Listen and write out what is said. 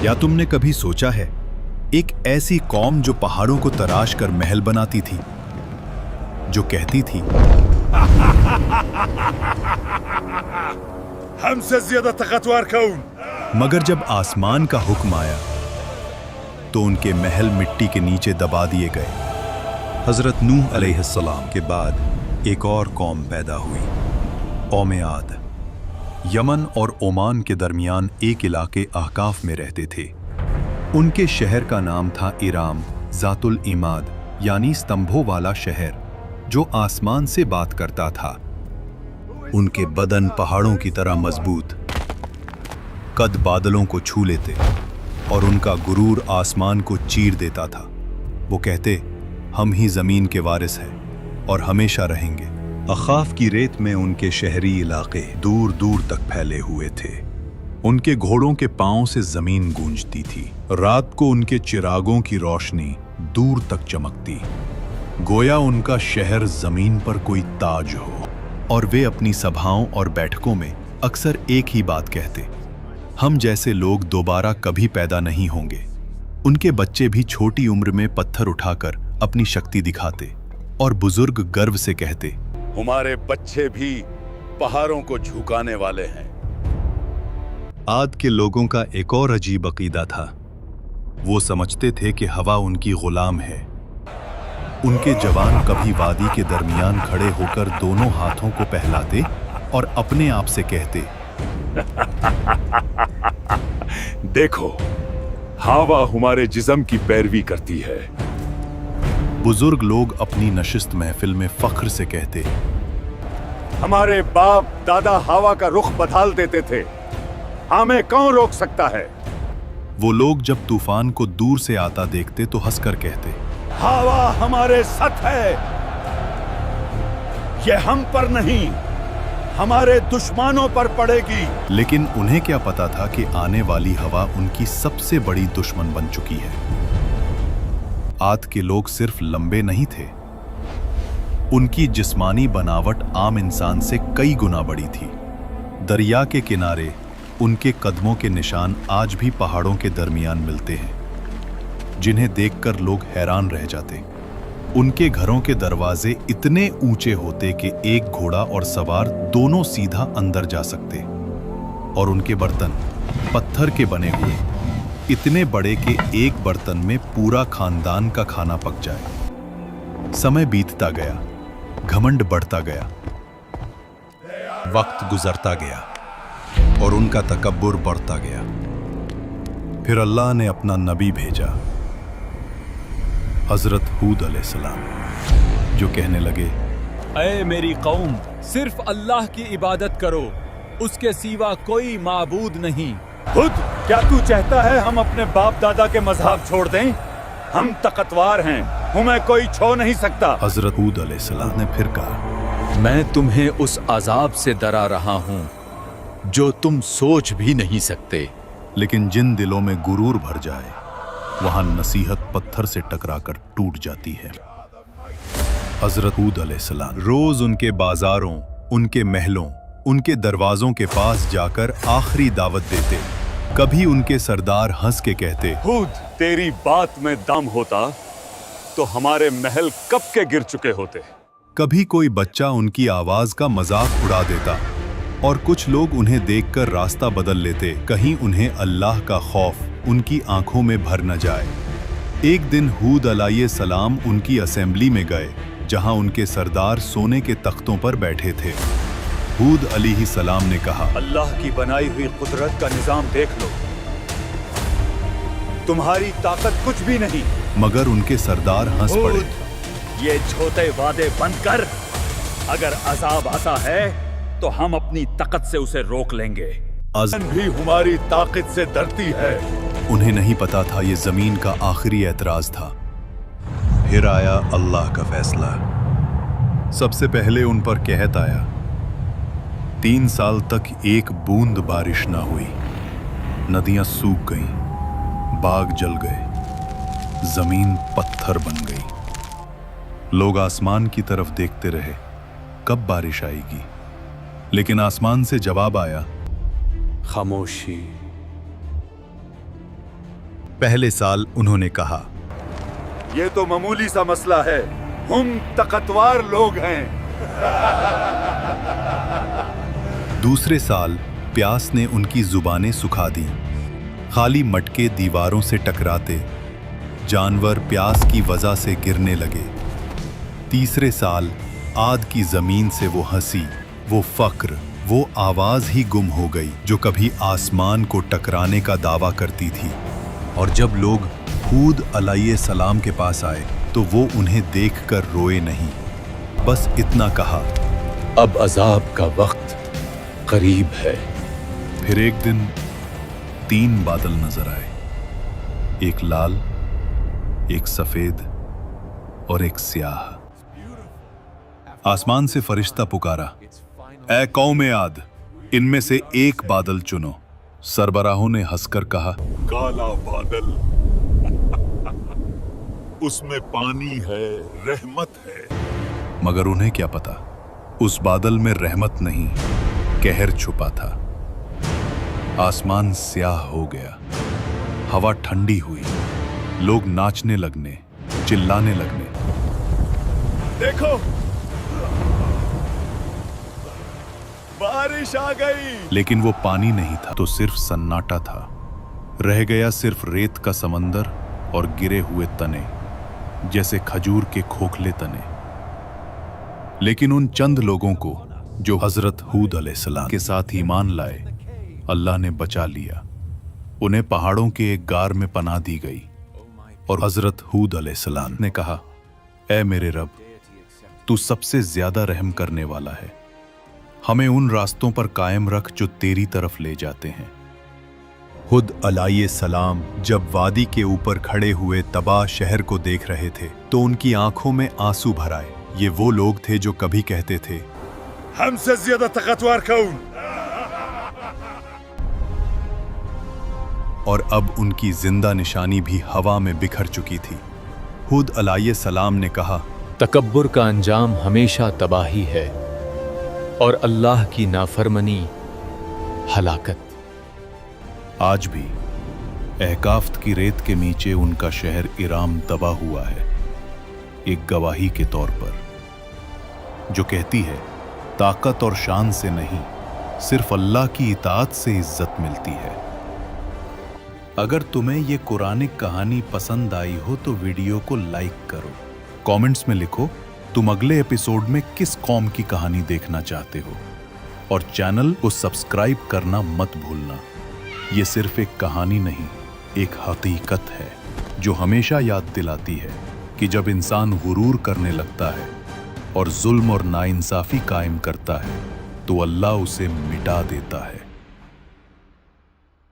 या तुमने कभी सोचा है, एक ऐसी कौम जो पहाड़ों को तराश कर महल बनाती थी, जो कहती थी हमसे ज्यादा ताकतवर कौन? मगर जब आसमान का हुक्म आया तो उनके महल मिट्टी के नीचे दबा दिए गए। हजरत नूह अलैहिस्सलाम के बाद एक और कौम पैदा हुई, कौम आद। यमन और ओमान के दरमियान एक इलाके अहकाफ में रहते थे। उनके शहर का नाम था इराम जातुल इमाद, यानी स्तंभों वाला शहर जो आसमान से बात करता था। उनके बदन पहाड़ों की तरह मजबूत, कद बादलों को छू लेते और उनका गुरूर आसमान को चीर देता था। वो कहते, हम ही जमीन के वारिस हैं और हमेशा रहेंगे। अखाफ की रेत में उनके शहरी इलाके दूर दूर तक फैले हुए थे। उनके घोड़ों के पांव से जमीन गूंजती थी। रात को उनके चिरागों की रोशनी दूर तक चमकती, गोया उनका शहर जमीन पर कोई ताज हो। और वे अपनी सभाओं और बैठकों में अक्सर एक ही बात कहते, हम जैसे लोग दोबारा कभी पैदा नहीं होंगे। उनके बच्चे भी छोटी उम्र में पत्थर उठाकर अपनी शक्ति दिखाते और बुजुर्ग गर्व से कहते, हमारे बच्चे भी पहाड़ों को झुकाने वाले हैं। आद के लोगों का एक और अजीब अकीदा था। वो समझते थे कि हवा उनकी गुलाम है। उनके जवान कभी वादी के दरमियान खड़े होकर दोनों हाथों को पहलाते और अपने आप से कहते, देखो, हवा हमारे जिस्म की पैरवी करती है। बुजुर्ग लोग अपनी नशिस्त महफिल में फख्र से कहते, हमारे बाप दादा हवा का रुख बदल देते थे, हमें कौन रोक सकता है? वो लोग जब तूफान को दूर से आता देखते तो हंसकर कहते, हवा हमारे साथ है, ये हम पर नहीं, हमारे दुश्मनों पर पड़ेगी। लेकिन उन्हें क्या पता था कि आने वाली हवा उनकी सबसे बड़ी दुश्मन बन चुकी है। आद के लोग सिर्फ लंबे नहीं थे, उनकी जिस्मानी बनावट आम इंसान से कई गुना बड़ी थी। दरिया के किनारे उनके कदमों के निशान आज भी पहाड़ों के दरमियान मिलते हैं, जिन्हें देखकर लोग हैरान रह जाते। उनके घरों के दरवाजे इतने ऊंचे होते कि एक घोड़ा और सवार दोनों सीधा अंदर जा सकते, और उनके बर्तन पत्थर के बने हुए, इतने बड़े कि एक बर्तन में पूरा खानदान का खाना पक जाए। समय बीतता गया, घमंड बढ़ता गया, वक्त गुजरता गया और उनका तकब्बुर बढ़ता गया। फिर अल्लाह ने अपना नबी भेजा, हजरत हूद अलैहिस्सलाम, जो कहने लगे, ऐ मेरी कौम, सिर्फ अल्लाह की इबादत करो, उसके सिवा कोई माबूद नहीं। खुद क्या तू चाहता है हम अपने बाप दादा के मजहब छोड़ दें? हम ताकतवर हैं, हमें कोई छो नहीं सकता। हजरत हूद अलैहिस्सलाम ने फिर कहा, मैं तुम्हें उस अजाब से डरा रहा हूं जो तुम सोच भी नहीं सकते। लेकिन जिन दिलों में गुरूर भर जाए, वहां नसीहत पत्थर से टकराकर टूट जाती है। हजरत हूद अलैहिस्सलाम रोज उनके बाजारों, उनके महलों, उनके दरवाजों के पास जाकर आखिरी दावत देते। कभी उनके सरदार हंस के कहते, हूद, तेरी बात में दम होता तो हमारे महल कब के गिर चुके होते। कभी कोई बच्चा उनकी आवाज का मजाक उड़ा देता और कुछ लोग उन्हें देखकर रास्ता बदल लेते, कहीं उन्हें अल्लाह का खौफ उनकी आंखों में भर न जाए। एक दिन हूद अलैहिस्सलाम उनकी असेंबली में गए, जहां उनके सरदार सोने के तख्तों पर बैठे थे। हूद अलैहिस्सलाम ने कहा, अल्लाह की बनाई हुई कुदरत का निजाम देख लो, तुम्हारी ताकत कुछ भी नहीं। मगर उनके सरदार हंस पड़े। ये छोटे वादे बंद कर, अगर अजाब आता है तो हम अपनी ताकत से उसे रोक लेंगे। अज़म भी हमारी ताकत से डरती है। उन्हें नहीं पता था ये जमीन का आखिरी एतराज था। फिर आया अल्लाह का फैसला। सबसे पहले उन पर कहत आया। 3 साल तक एक बूंद बारिश ना हुई, नदियां सूख गईं, बाग जल गए, जमीन पत्थर बन गई। लोग आसमान की तरफ देखते रहे, कब बारिश आएगी। लेकिन आसमान से जवाब आया, खामोशी। पहले साल उन्होंने कहा, ये तो मामूली सा मसला है, हम ताकतवर लोग हैं। दूसरे साल प्यास ने उनकी जुबानें सुखा दी। खाली मटके दीवारों से टकराते, जानवर प्यास की वजह से गिरने लगे। तीसरे साल आद की जमीन से वो हंसी, वो फक्र, वो आवाज ही गुम हो गई जो कभी आसमान को टकराने का दावा करती थी। और जब लोग हूद अलैहिस्सलाम के पास आए तो वो उन्हें देखकर रोए नहीं, बस इतना कहा, अब अजाब का वक्त करीब है। फिर एक दिन 3 बादल नजर आए, एक लाल, एक सफेद और एक स्याह। आसमान से फरिश्ता पुकारा, ऐ कौम आद, इनमें से एक बादल चुनो। सरबराहों ने हंसकर कहा, काला बादल, उसमें पानी है, रहमत है। मगर उन्हें क्या पता, उस बादल में रहमत नहीं, कहर छुपा था। आसमान स्याह हो गया, हवा ठंडी हुई, लोग नाचने लगने, चिल्लाने लगने। देखो, बारिश आ गई। लेकिन वो पानी नहीं था, तो सिर्फ सन्नाटा था। रह गया सिर्फ रेत का समंदर और गिरे हुए तने, जैसे खजूर के खोखले तने। लेकिन उन चंद लोगों को जो हजरत हूद अलैहिस्सलाम के साथ ईमान लाए, अल्लाह ने बचा लिया। उन्हें पहाड़ों के एक गार में पनाह दी गई और हजरत हूद अलैहिस्सलाम ने कहा, ऐ मेरे रब, तू सबसे ज्यादा रहम करने वाला है, हमें उन रास्तों पर कायम रख जो तेरी तरफ ले जाते हैं। हुद अलैहिस्सलाम जब वादी के ऊपर खड़े हुए तबाह शहर को देख रहे थे तो उनकी आंखों में आंसू भर आए। ये वो लोग थे जो कभी कहते थे, हमसे ज्यादा ताकतवर कौन? और अब उनकी जिंदा निशानी भी हवा में बिखर चुकी थी। हुद अलैहिस्सलाम ने कहा, तकब्बुर का अंजाम हमेशा तबाही है और अल्लाह की नाफरमानी हलाकत। आज भी अहकाफ्त की रेत के नीचे उनका शहर इराम दबा हुआ है, एक गवाही के तौर पर, जो कहती है ताकत और शान से नहीं, सिर्फ अल्लाह की इताअत से इज्जत मिलती है। अगर तुम्हें ये कुरानिक कहानी पसंद आई हो तो वीडियो को लाइक करो, कमेंट्स में लिखो तुम अगले एपिसोड में किस कौम की कहानी देखना चाहते हो, और चैनल को सब्सक्राइब करना मत भूलना। ये सिर्फ एक कहानी नहीं, एक हकीकत है जो हमेशा याद दिलाती है कि जब इंसान गुरूर करने लगता है और जुल्म और नाइंसाफी कायम करता है तो अल्लाह उसे मिटा देता है।